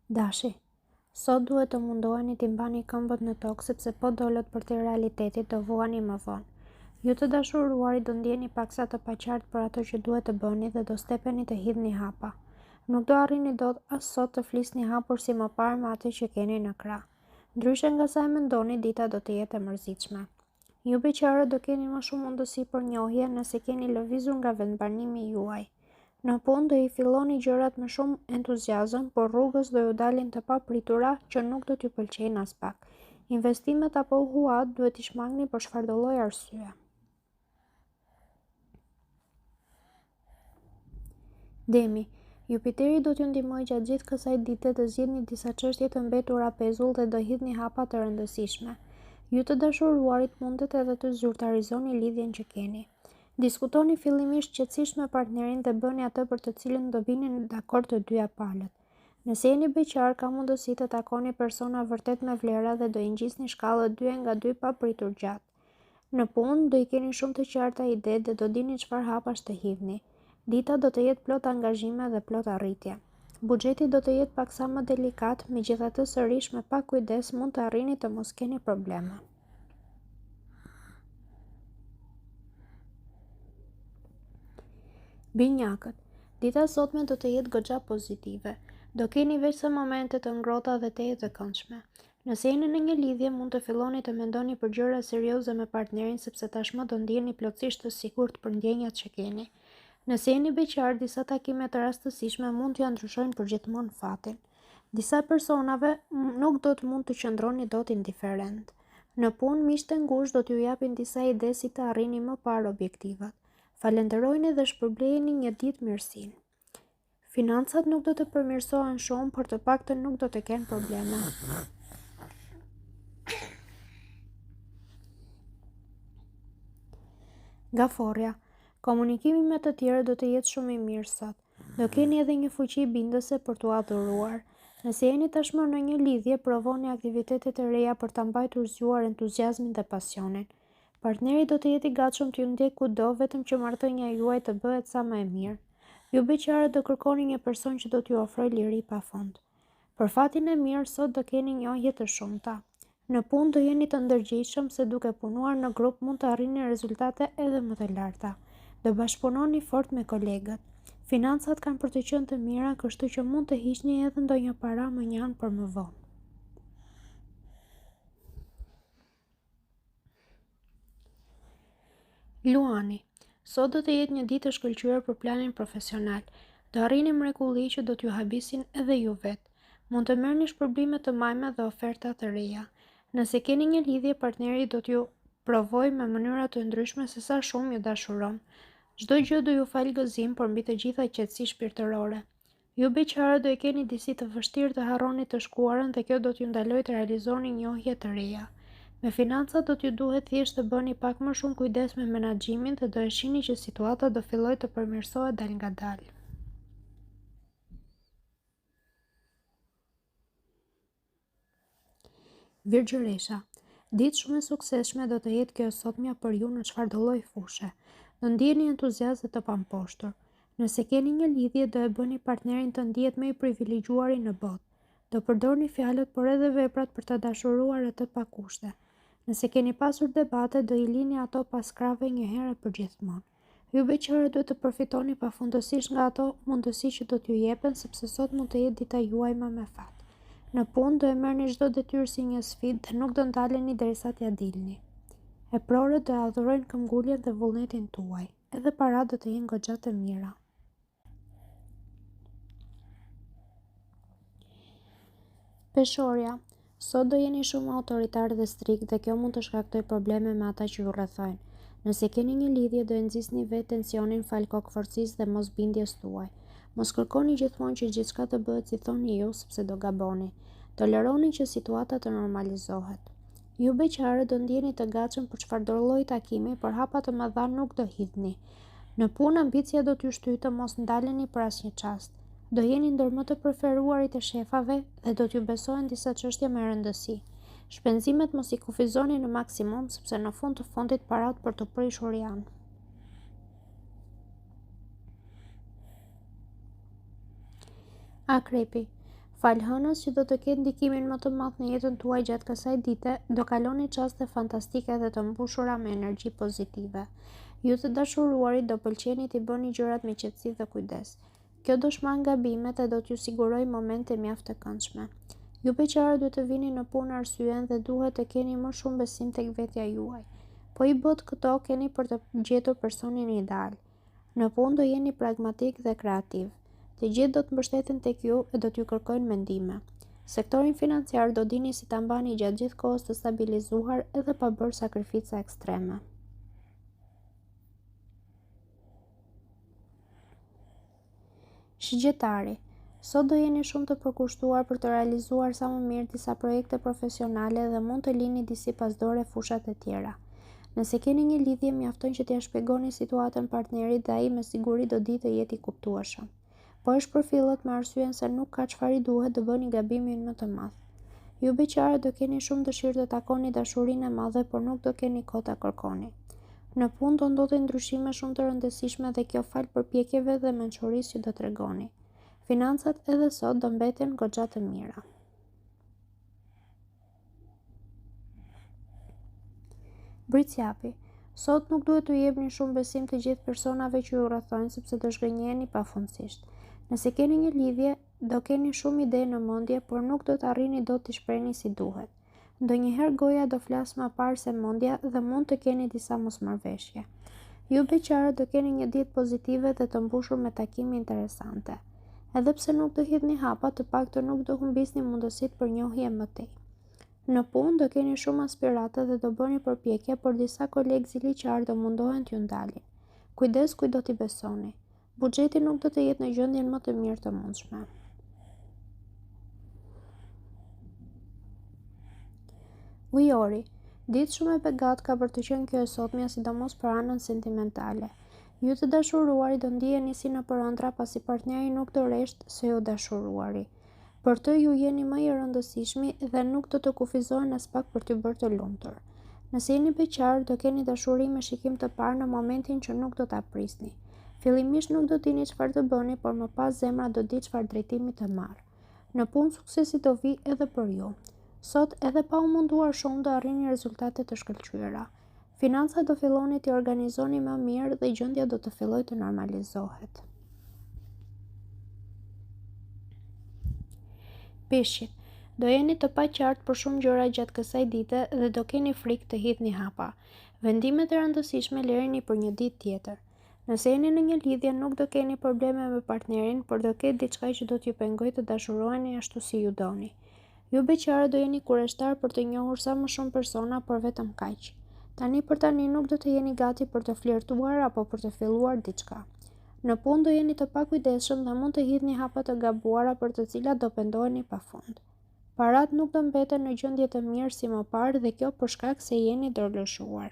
Dashi, sot duhet të mundoheni t'i mbani këmbët në tokë sepse po dolët për të realitetit do vuani më vonë. Ju të dashuruarit do ndjeni paksa të paqartë për ato që duhet të bëni dhe do stepeni të hidhni hapa. Nuk do arrini dot as sot të flisni hapur si më parë me atë që keni në krah. Ndryshe nga sa e mendoni, dita do të jetë e mërzitshme. Ju beqarët do keni më shumë mundësi për njohje nëse keni lëvizur nga vendbanimi juaj. Në punë do i filloni gjërat me shumë entuziazëm, por rrugës do ju dalin të papritura që nuk do t'ju pëlqejnë as pak. Investimet apo huat duhet t'i shmangni për çfarëdo lloj arsye. Demi, Jupiteri do t'ju ndihmojë gjatë gjithë kësaj dite të zgjidhni disa çështje të mbetura pezull dhe do hidhni hapa të rëndësishme. Ju të dashuruarit mundet edhe të zyrtarizoni lidhjen që keni. Diskutoni fillimisht qetësisht me partnerin dhe bëni atë për të cilën do vini dakord të dyja palët. Nëse jeni beqar, ka mundësi të takoni persona vërtet me vlera dhe do i ngjisni shkallët 2/2 pa pritur gjatë. Në punë do i keni shumë të qarta ide dhe do dini çfarë hapash të hidhni. Dita do të jetë plot angazhime dhe plot arritje. Buxheti do të jetë paksa më delikat, megjithatë sërish me pak kujdes mund të arrini të mos keni probleme. Binjakët, dita sotme do të jetë goxha pozitive. Do keni veçse momente të ngrohta dhe të këndshme. Nëse jeni në një lidhje, mund të filloni të mendoni për gjëra serioze me partnerin sepse tashmë do ndjeni plotësisht të sigurt për ndjenjat që keni. Nëse jeni beqar, disa takime të rastësishme mund t'ju ndryshojnë përgjithmonë fatin. Disa personave nuk do të mund të qëndroni dot indiferent. Në punë, miqtë e ngushtë do t'ju japin disa ide si të arrini më parë objektivat. Falenderojeni dhe shpërblejeni një ditë mirësinë. Financat nuk do të përmirësohen shumë, por të paktën nuk do të kenë probleme. Gaforja, komunikimi me të tjerë do të jetë shumë i mirë sot. Do keni edhe një fuqi bindëse për t'u adhuruar. Nëse jeni tashmë në një lidhje, provoni aktivitete të reja për ta mbajtur zgjuar entuziazmin dhe pasionin. Partneri do të jetë i gatshëm t'ju ndjek kudo, vetëm që marrëdhënia juaj të bëhet sa më e mirë. Ju beqarët do kërkoni një person që do t'ju ofrojë liri pafund. Për fatin e mirë, sot do keni njohje të shumta. Në punë do jeni të ndërgjegjshëm se duke punuar në grup mund të arrini rezultate edhe më të larta. Do bashkëpunoni fort me kolegët. Financat kanë për të qenë të mira, kështu që mund të hiqni edhe ndonjë para më njanë për më vonë. Luani, sot do të jetë një ditë e shkëlqyer për planin profesional. Do arrini mrekulli që do t'ju habisin edhe ju vetë. Mund të merrni shpërblime të majme dhe oferta të reja. Nëse keni një lidhje, partneri do t'ju provojë me mënyra të ndryshme se sa shumë ju dashuron. Çdo gjë do ju fal gëzim, por mbi të gjitha qetësi shpirtërore. Ju beqarët do e keni disi të vështirë të harroni të shkuarën dhe kjo do t'ju ndalojë të realizoni njohje të reja. Me financat do t'ju duhet thjesht të bëni pak më shumë kujdes me menaxhimin dhe do e shihni që situata do fillojë të përmirësohet dal nga dal. Virgjëresha, ditë shumë e suksesshme do të jetë kjo sotmja për ju në çfarëdo lloj fushe. Do ndjeni entuziazëm dhe të pamposhtur. Nëse keni një lidhje, do e bëni partnerin të ndihet më i privilegjuari në botë. Do përdorni fjalët por edhe veprat për të dashuruar atë pa kushte. Nëse keni pasur debate, do i lini ato pas krave një herë për gjithmonë. Ju beqarët duhet të përfitoni pafundësisht nga ato mundësi që do t'ju jepen, sepse sot mund të jetë dita juaj më me fat. Në punë do e merrni çdo detyrë si një sfidë dhe nuk do ndaleni derisa t'ja dilni. Eprorët do adhurojnë këmbguljen dhe vullnetin tuaj. Edhe paratë do të jenë goxha të mira. Peshorja, sot do jeni shumë autoritar dhe strikt dhe kjo mund të shkaktojë probleme me ata që ju rrethojnë. Nëse keni një lidhje, do e nxisni vetë tensionin fal kokëforcisë dhe mosbindjes tuaj. Mos kërkoni gjithmonë që gjithçka të bëhet si thoni ju, sepse do gaboni. Toleroni që situata të normalizohet. Ju beqarët do ndjeni të gatshëm për çfarëdo lloji takimi, por hapa të mëdha nuk do hidhni. Në punë ambicia do t'ju shtyjë të mos ndaleni për asnjë çast. Do jeni ndër më të preferuarit e shefave dhe do t'ju besohen disa çështje me rëndësi. Shpenzimet mos i kufizoni në maksimum, sepse në fund të fundit parat për të prishur janë. Akrepi, Falhënës që do të ketë ndikimin më të madh në jetën tuaj gjatë kësaj dite, do kaloni çaste fantastike dhe të mbushura me energji pozitive. Ju të dashuruarit do pëlqeni t'i bëni gjërat me qetësi dhe kujdes. Kjo do shmang gabimet e do t'ju sigurojë momente mjaft të këndshme. Ju beqarët duhet të vini në punë arsyen dhe duhet të keni më shumë besim tek vetja juaj. Po i bot këto keni për të gjetur personin ideal. Në punë do jeni pragmatik dhe kreativ. Të gjithë do të mbështeten tek ju e do t'ju kërkojnë mendime. Sektorin financiar do dini si ta mbani gjatë gjithë kohës të stabilizuar edhe pa bërë sakrifica ekstreme. Shigjetari. Sot do jeni shumë të përkushtuar për të realizuar sa më mirë disa projekte profesionale dhe mund të lini disi pasdore fushat e tjera. Nëse keni një lidhje, mjafton që t'ia shpjegoni situatën partnerit dhe ai me siguri do di të jetë i kuptueshëm. Po e shpërfillet me arsyen se nuk ka çfarë i duhet të bëni gabimin më të madh. Ju beqarët do keni shumë dëshirë të takoni dashurinë e madhe, por nuk do keni kohë ta kërkoni. Në punë do ndodhin ndryshime shumë të rëndësishme dhe kjo fal përpjekjeve dhe mençurisë që do tregoni. Financat edhe sot do mbeten goxha të mira. Britsjapi. Sot nuk duhet t'u jepni shumë besim të gjithë personave që ju rrethojnë sepse do zhgënjeheni pafundësisht. Nëse keni një lidhje, do keni shumë ide në mendje, por nuk do të arrini dot t'i shprehni si duhet. Ndonjëherë goja do flas më parë se mendja dhe mund të keni disa mosmarrveshje. Ju beqarët do keni një ditë pozitive dhe të mbushur me takime interesante. Edhe pse nuk do hidhni hapa, të paktën nuk do humbisni mundësitë për njohje më tej. Në punë do keni shumë aspirate dhe do bëni përpjekje, por disa kolegë ziliqar do mundohen t'ju ndalin. Kujdes kujt do t'i besoni. Buxheti nuk do të jetë në gjendjen më të mirë të mundshme. Ujori. Ditë shumë e begat ka për të qenë kjo e sotmja, sidomos për anën sentimentale. Ju të dashuruari do ndiheni si në përëndra pasi partneri nuk do reshtë se ju dashuruari. Për të ju jeni më i rëndësishmi dhe nuk do të kufizohen as pak për t'ju bërë të lumtur. Nëse jeni beqar, do keni dashuri me shikim të parë në momentin që nuk do ta prisni. Fillimisht nuk do dini çfarë të bëni, por më pas zemra do di çfarë drejtimi të marrë. Në punë suksesi do vi edhe për ju. Sot edhe pa u munduar shumë do arrini rezultate të shkëlqyera. Financat do filloni t'i organizoni më mirë dhe gjendja do të fillojë të normalizohet. Peshqit. Do jeni të paqartë për shumë gjëra gjatë kësaj dite dhe do keni frikë të hidhni hapa. Vendimet e rëndësishme lërini për një ditë tjetër. Nëse jeni në një lidhje, nuk do keni probleme me partnerin, por do ketë diçka që do t'ju pengojë të dashuroheni ashtu si ju doni. Ju beqarë do jeni kureshtar për të njohur sa më shumë persona, por vetëm kaq. Tani për tani nuk do të jeni gati për të flirtuar apo për të filluar diçka. Në punë do jeni të pakujdesshëm dhe mund të hidhni hapa të gabuara për të cilat do pendoheni pafund. Parat nuk do mbeten në gjendje të mirë si më parë dhe kjo për shkak se jeni dorëlëshuar.